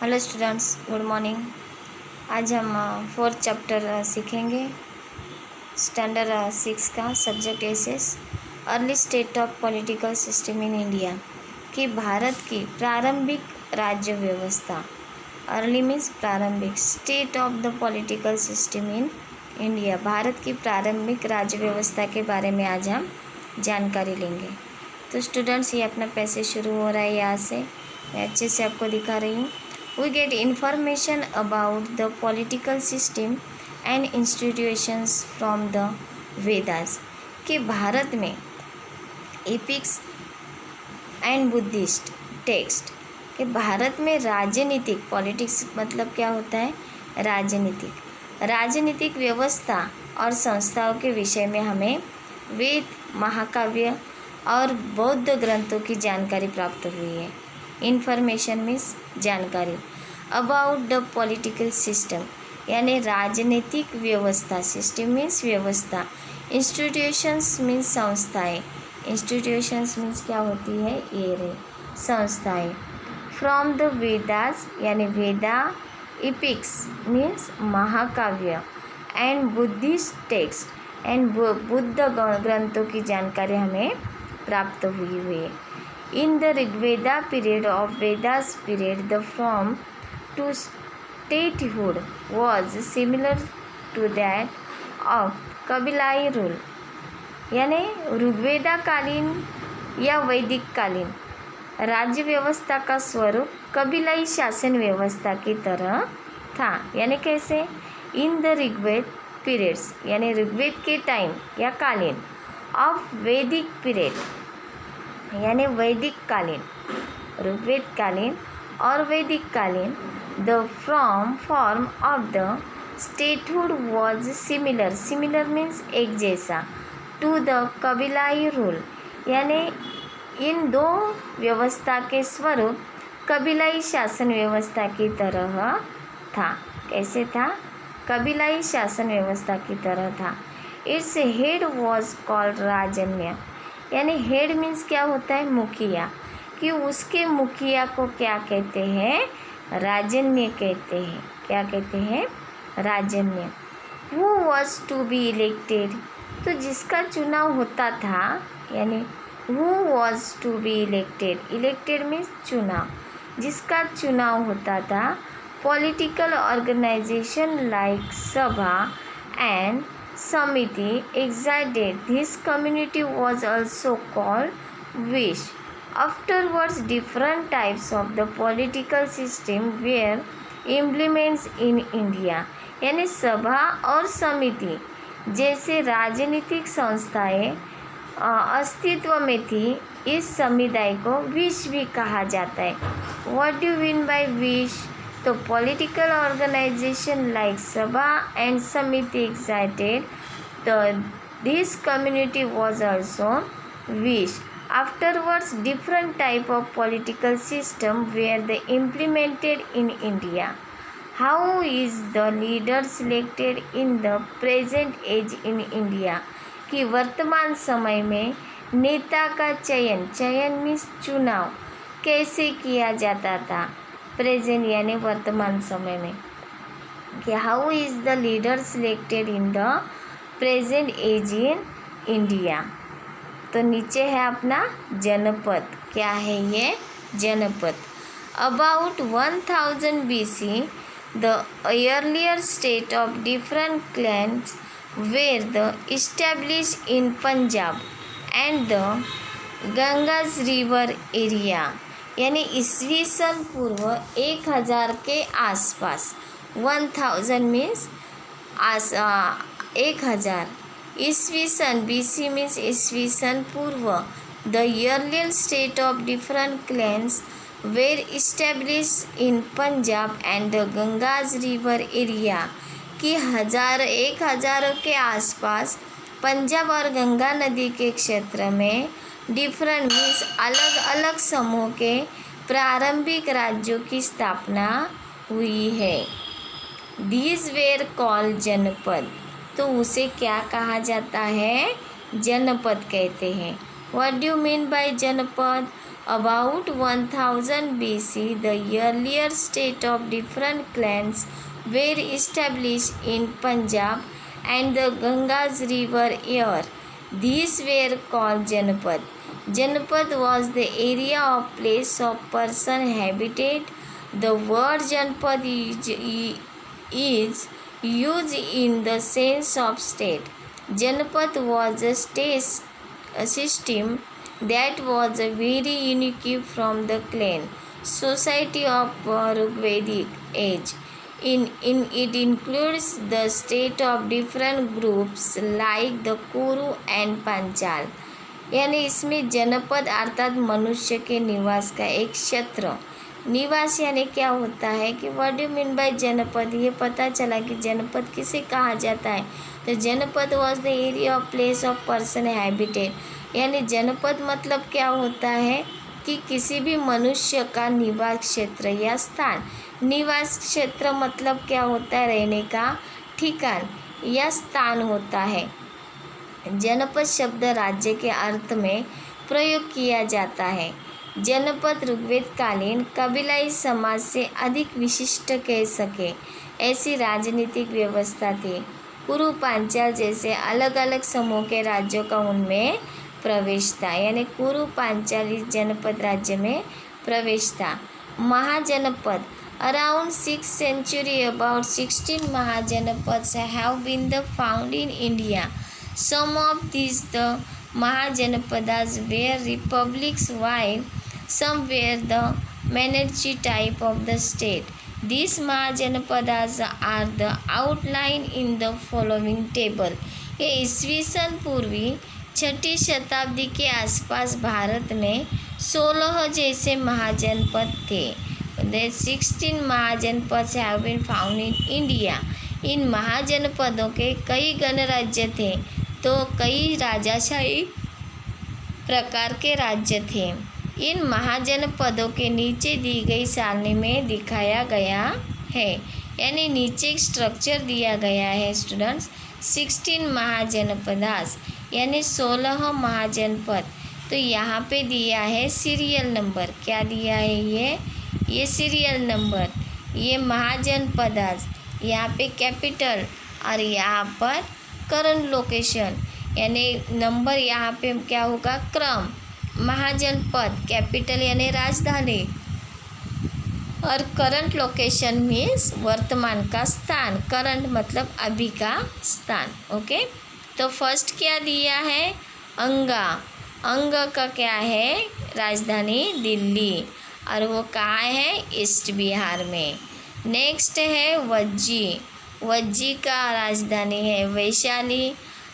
Hello students, good morning. आज हम fourth chapter सीखेंगे स्टैंडर्ड 6 का subject assess early state of political system in India कि भारत की प्रारंभिक राज्य व्यवस्था। अर्ली मीन्स प्रारंभिक, state of the political system in India, Bharat की प्रारंभिक राज्य व्यवस्था के बारे में आज हम जानकारी लेंगे। तो स्टूडेंट्स, ये अपना पैसेज शुरू हो रहा है यहाँ से, मैं अच्छे से आपको दिखा रही हूँ। We get information about the political system and institutions from the Vedas कि भारत में एपिक्स एंड बुद्धिस्ट टेक्स्ट कि भारत में राजनीतिक, पॉलिटिक्स मतलब क्या होता है, राजनीतिक व्यवस्था और संस्थाओं के विषय में हमें वेद, महाकाव्य और बौद्ध ग्रंथों की जानकारी प्राप्त हुई है। इंफॉर्मेशन मीन्स जानकारी अबाउट द पॉलिटिकल सिस्टम यानी राजनीतिक व्यवस्था, सिस्टम मीन्स व्यवस्था, इंस्टीट्यूशंस मीन्स संस्थाएं, इंस्टीट्यूशंस मीन्स क्या होती है, ये रे संस्थाएं। फ्रॉम द वेदास यानी वेदा, इपिक्स मीन्स महाकाव्य and Buddhist text and Buddha ग्रंथों की जानकारी हमें प्राप्त हुई है। In the Rigveda period of Vedas period, the form to statehood was similar to that of कबीलाई रूल यानी ऋग्वेदा कालीन या वैदिक कालीन राज्य व्यवस्था का स्वरूप कबीलाई शासन व्यवस्था की तरह था। यानी कैसे, इन द ऋग्वेद पीरियड्स यानी ऋग्वेद के टाइम या कालीन, ऑफ वैदिक पीरियड यानी वैदिक कालीन, ऋग्वेद कालीन और वैदिक कालीन, the form of the statehood was similar means एक जैसा, टू द कबीलाई रूल यानी इन दो व्यवस्था के स्वरूप कबीलाई शासन व्यवस्था की तरह था। कैसे था, कबीलाई शासन व्यवस्था की तरह था। इट्स हेड वॉज कॉल्ड राजन्य यानी हेड मीन्स क्या होता है, मुखिया, कि उसके मुखिया को क्या कहते हैं, राजन्य कहते हैं। क्या कहते हैं, राजन्य। Who was to be elected तो जिसका चुनाव होता था, यानी who was to be elected means चुनाव, जिसका चुनाव होता था। Political organisation like Sabha and Samiti existed. This community was also called Vish. Afterwards, different types of the political system were implemented in India. यानी सभा और समिति जैसे राजनीतिक संस्थाएं अस्तित्व में थी। इस समुदाय को विश भी कहा जाता है। What do you mean by wish? तो political organisation like Sabha and समिति existed. This community was also Vish. Afterwards, different type of political system were implemented in India. How is the leader selected in the present age in India? कि वर्तमान समय में नेता का चयन means चुनाव कैसे किया जाता था, प्रेजेंट यानी वर्तमान समय में, कि how is the leader selected in the present age in India. तो नीचे है अपना जनपद, क्या है ये, जनपद। About 1000 BC the earlier state of different clans were the establish in Punjab and the Gangas river area यानी ईस्वी सन पूर्व 1000 के आसपास, 1000 मीन्स 1000, ईस्वी सन BC मीन्स ईस्वी सन पूर्व, the earlier state of different clans were establish in Punjab and the Gangas river area कि 1000 के आसपास पंजाब और गंगा नदी के क्षेत्र में डिफरेंट मीन्स अलग अलग समूह के प्रारंभिक राज्यों की स्थापना हुई है। दीज वेर कॉल्ड जनपद, तो उसे क्या कहा जाता है, जनपद कहते हैं। What do you mean by जनपद? About 1000 BC, the earlier state of different clans were established in Punjab and the Ganges river here. These were called Janapad. Janapad was the area or place of person habitat. The word Janapad is used in the sense of state. Janapad was a system that was very unique from the clan society of Rigvedic age. In it includes the state of different groups like the Kuru and Panchal. यानी इसमें जनपद अर्थात मनुष्य के निवास का एक क्षेत्र। निवास यानी क्या होता है कि व्हाट डू मीन बाय जनपद, ये पता चला कि जनपद किसे कहा जाता है। तो जनपद was the area of place of person habitat. यानी जनपद मतलब क्या होता है कि किसी भी मनुष्य का निवास क्षेत्र या स्थान। निवास क्षेत्र मतलब क्या होता है, रहने का ठिकान या स्थान होता है। जनपद शब्द राज्य के अर्थ में प्रयोग किया जाता है। जनपद ऋग्वेद कालीन कबीलाई समाज से अधिक विशिष्ट कह सके ऐसी राजनीतिक व्यवस्था थी। कुरु पांचाल जैसे अलग अलग समूह के राज्यों का उनमें प्रवेश था। यानी कुरु पांचाल इस जनपद राज्य में प्रवेश था। महाजनपद अराउंड 6th century about 16 महाजनपद्स have been the found in India. Some of these the Mahajanapadas were republics while some were the monarchy type of the state. These Mahajanapadas are the outline in the following table. ये ईस्वी सन पूर्वी 6ठी शताब्दी के आसपास भारत में 16 जैसे महाजनपद थे। The 16 महाजनपद have been found in India. इन महाजनपदों के कई गणराज्य थे तो कई राजाशाही प्रकार के राज्य थे। इन महाजनपदों के नीचे दी गई सारणी में दिखाया गया है। यानी नीचे स्ट्रक्चर दिया गया है स्टूडेंट्स। 16 महाजनपदास यानी 16 महाजनपद। तो यहाँ पे दिया है सीरियल नंबर। क्या दिया है ये सीरियल नंबर। ये महाजनपदास, यहाँ पे कैपिटल और यहाँ पर करंट लोकेशन यानी नंबर। यहाँ पे क्या होगा, क्रम। महाजनपद कैपिटल यानी राजधानी और करंट लोकेशन मीन्स वर्तमान का स्थान। करंट मतलब अभी का स्थान। ओके, तो फर्स्ट क्या दिया है, अंगा। अंग का क्या है, राजधानी दिल्ली और वो कहाँ है, ईस्ट बिहार में। नेक्स्ट है वज्जी। वज्जी का राजधानी है वैशाली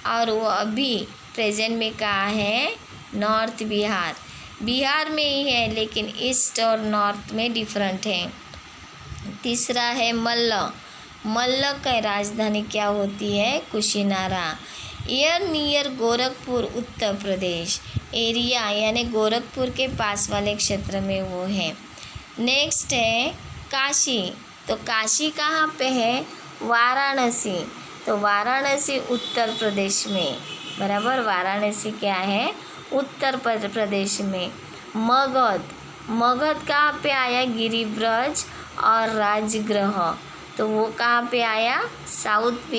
और वो अभी प्रेजेंट में कहाँ है, नॉर्थ बिहार। बिहार में ही है लेकिन ईस्ट और नॉर्थ में डिफरेंट है। तीसरा है मल्ल। मल्ल का राजधानी क्या होती है, Kushinara. Air near Gorakhpur Uttar Pradesh. Area यानी गोरखपुर के पास वाले क्षेत्र में वो है। नेक्स्ट है काशी। तो काशी कहाँ पे है, वाराणसी। तो वाराणसी उत्तर प्रदेश में, बराबर। वाराणसी क्या है, उत्तर प्रदेश में। मगध। मगध कहाँ पे आया, गिरिब्रज और राजगृह। तो वो कहाँ पे आया, साउथ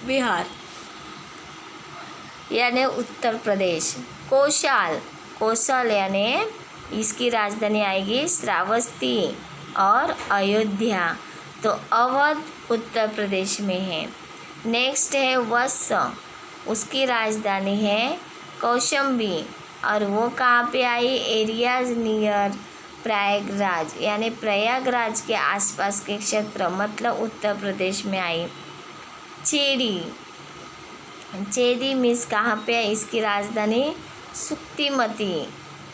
बिहार यानी उत्तर प्रदेश। कौशल। कौशल यानी इसकी राजधानी आएगी श्रावस्ती और अयोध्या। तो अवध उत्तर प्रदेश में है। नेक्स्ट है वत्स। उसकी राजधानी है कौशंबी और वो कहाँ पे आई, एरियाज नियर प्रयागराज यानी प्रयागराज के आसपास के क्षेत्र मतलब उत्तर प्रदेश में आई। चेरी। चेरी मीन्स कहाँ पे है, इसकी राजधानी सुक्तिमती।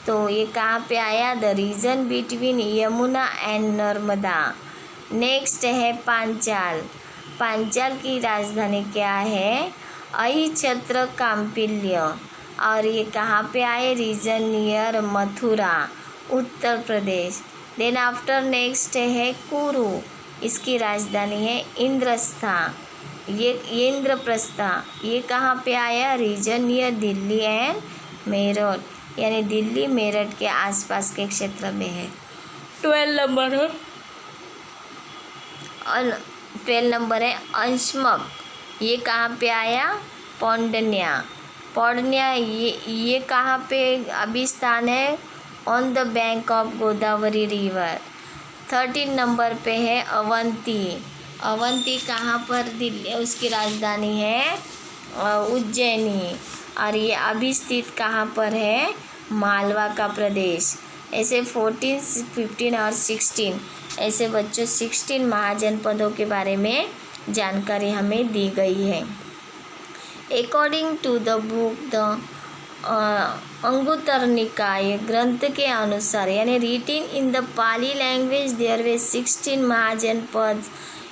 तो ये कहाँ पे आया, the region between Yamuna and Narmada. Next है पांचाल। पांचाल की राजधानी क्या है, अहिछत्र काम्पिल्य और ये कहाँ पे आए, reason near Mathura Uttar Pradesh. Then after next है कुरु। इसकी राजधानी है इंद्रस्था, ये इंद्रप्रस्था। ये कहाँ पे आया, region near Delhi and Meerut. यानी दिल्ली मेरठ के आसपास के क्षेत्र में है। 12 नंबर है और 12 नंबर है अंशमक। ये कहाँ पे आया? पौंडन्या ये कहाँ पे अभी स्थान है? On the bank of Godavari river. 13 number पे है अवंती कहाँ पर? दिल्ली, उसकी राजधानी है उज्जैनी। और ये अभी स्थित कहाँ पर है? मालवा का प्रदेश। ऐसे 14, 15 और 16 ऐसे बच्चों 16 महाजनपदों के बारे में जानकारी हमें दी गई है। According to the book the Anguttara Nikaya ग्रंथ के अनुसार, यानी written in the Pali language, there were 16 mahajanapada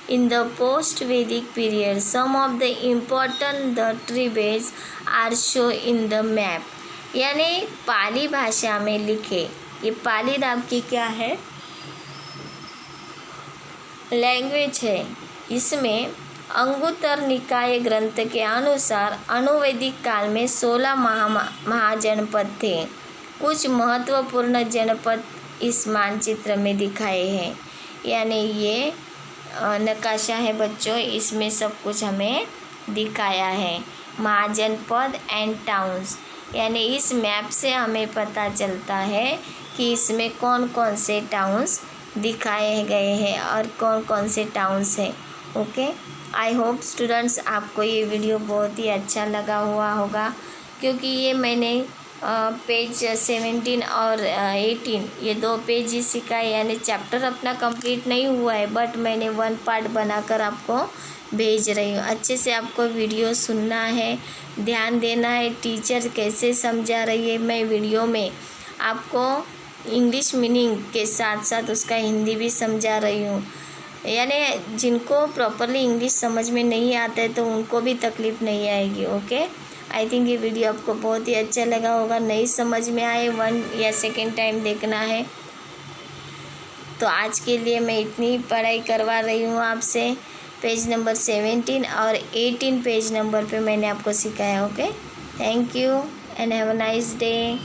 in the post-Vedic period. Some of the important tribes are shown in the map. यानी पाली भाषा में लिखे, ये पाली नाम की क्या है? लैंग्वेज है। इसमें अंगुत्तर निकाय ग्रंथ के अनुसार अनुवैदिक काल में 16 महाजनपद थे। कुछ महत्वपूर्ण जनपद इस मानचित्र में दिखाए हैं। यानी ये नक्काशा है बच्चों, इसमें सब कुछ हमें दिखाया है। महाजनपद एंड टाउन्स, यानी इस मैप से हमें पता चलता है कि इसमें कौन कौन से टाउन्स दिखाए गए हैं और कौन कौन से टाउन्स हैं। ओके, आई होप स्टूडेंट्स आपको ये वीडियो बहुत ही अच्छा लगा हुआ होगा, क्योंकि ये मैंने पेज 17 और 18 ये 2 पेज ही सिखाए, यानी चैप्टर अपना कंप्लीट नहीं हुआ है, बट मैंने 1 पार्ट बनाकर आपको भेज रही हूँ। अच्छे से आपको वीडियो सुनना है, ध्यान देना है टीचर कैसे समझा रही है। मैं वीडियो में आपको इंग्लिश मीनिंग के साथ साथ उसका हिंदी भी समझा रही हूँ, यानी जिनको प्रॉपरली इंग्लिश समझ में नहीं आता है तो उनको भी तकलीफ़ नहीं आएगी। ओके, आई थिंक ये वीडियो आपको बहुत ही अच्छा लगा होगा। नहीं समझ में आए 1 या 2nd टाइम देखना है। तो आज के लिए मैं इतनी पढ़ाई करवा रही हूँ आपसे। पेज नंबर 17 और 18 पेज नंबर पे मैंने आपको सिखाया। Okay, thank you and have a nice day.